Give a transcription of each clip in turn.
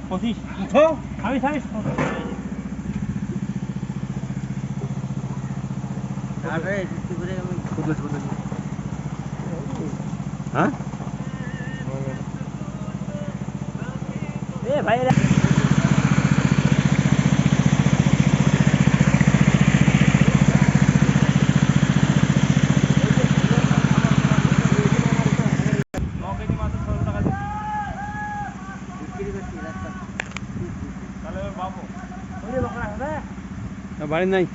25 উঠো আমি থামিস আরে কি করে আমি খুদ হ্যাঁ এ ভাই বাড়ি নাই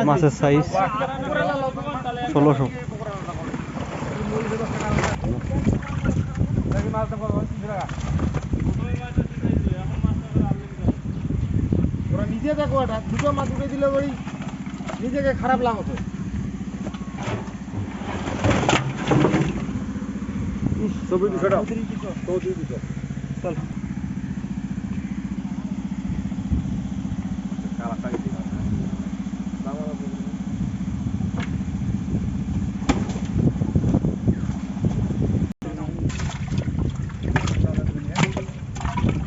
মাছের সাইজ 1600 নিজে দেখো দুটো মাছ উঠে দিলে ওই নিজেকে খারাপ লাগতো ছবি 200 টাকা 200 চল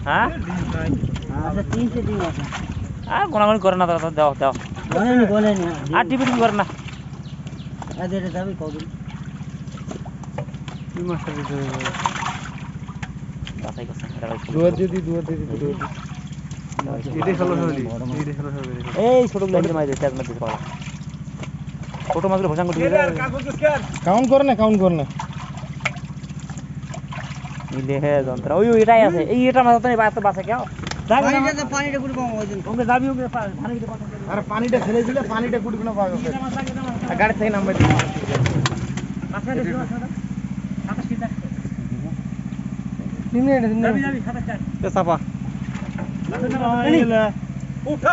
হ্যাঁ আচ্ছা 300 দিন আছে আর গোনাগুনি করে না দাদা দাও দাও বলেনি আর টিপিটিং করে না আদের দাবি কদিন কি মাছটা দিতে হবে বাসাই করছে দুয়ার দিদি এটাই 1600 দি এটাই 1600 এই ছোট মাছের মাছ তেজ মাছ দিতে পারো ছোট মাছগুলো ভসাং করে দিয়ে কাউন্ট করে না মিলে হে যন্ত্র ওই এটাই আছে এই এটা মাছ তো এত বাসে কেউ পানিটা পুরো কম ওই দিন ওকে যাবি ওকে পানি দিতে পারছ আরে পানিটা ছেড়ে দিলে পানিটা কুড়ি না পাবে গাড়ি থেকে নামবে মাছটা দিও সাতাশ কি দেখো যাবি 27 এ চাপা উঠ